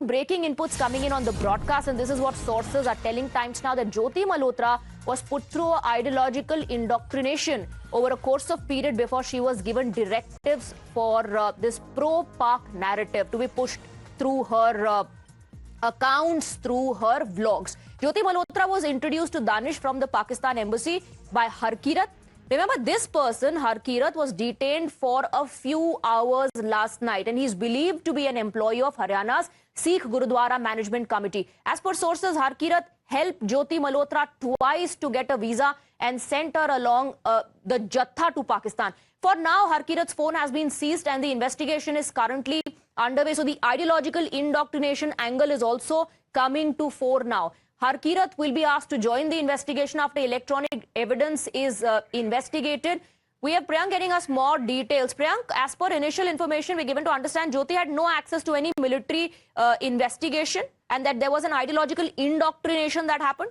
breaking inputs coming in on the broadcast, and this is what sources are telling Times Now, that Jyoti Malhotra was put through ideological indoctrination over a course of period before she was given directives for this pro-Pak narrative to be pushed through her accounts, through her vlogs. Jyoti Malhotra was introduced to Danish from the Pakistan embassy by Harkirat. Remember, this person, Harkirat, was detained for a few hours last night, and he's believed to be an employee of Haryana's Sikh Gurudwara Management Committee. As per sources, Harkirat helped Jyoti Malhotra twice to get a visa and sent her along the Jatha to Pakistan. For now, Harkirat's phone has been seized and the investigation is currently underway. So the ideological indoctrination angle is also coming to fore now. Harkirat will be asked to join the investigation after electronic evidence is investigated. We have Priyank getting us more details. Priyank, as per initial information, we're given to understand Jyoti had no access to any military investigation and that there was an ideological indoctrination that happened.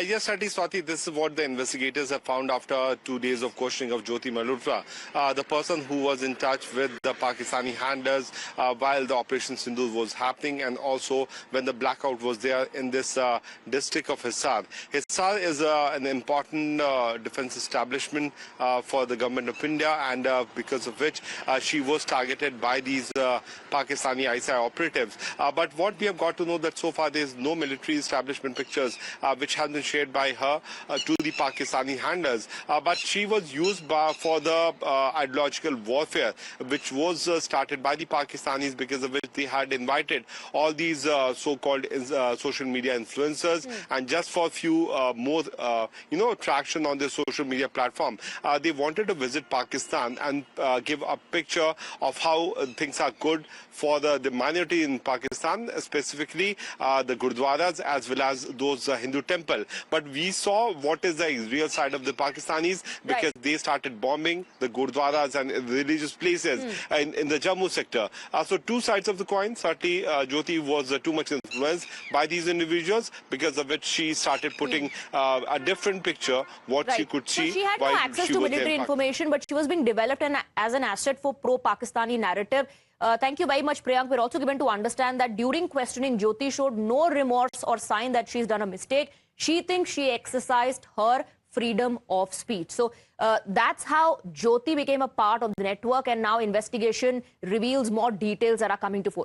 Yes, Sati Swati, this is what the investigators have found after 2 days of questioning of Jyoti Malhotra. The person who was in touch with the Pakistani handlers while the Operation Sindoor was happening, and also when the blackout was there in this district of Hisar. Hisar is an important defense establishment for the government of India, and because of which she was targeted by these Pakistani ISI operatives. But what we have got to know that so far there is no military establishment pictures which have been shared by her to the Pakistani handlers, but she was used for the ideological warfare which was started by the Pakistanis, because of which they had invited all these so-called social media influencers, and just for a few more traction on their social media platform, they wanted to visit Pakistan and give a picture of how things are good for the minority in Pakistan, specifically the Gurdwaras as well as those Hindu temples. But we saw what is the real side of the Pakistanis, because they started bombing the Gurdwaras and religious places in the Jammu sector. So two sides of the coin. Sati, Jyoti was too much influenced by these individuals, because of which she started putting a different picture, what she could see. So she had no access to military information, but she was being developed as an asset for pro-Pakistani narrative. Thank you very much, Priyank. We're also given to understand that during questioning, Jyoti showed no remorse or sign that she's done a mistake. She thinks she exercised her freedom of speech. So that's how Jyoti became a part of the network, and now investigation reveals more details that are coming to fore.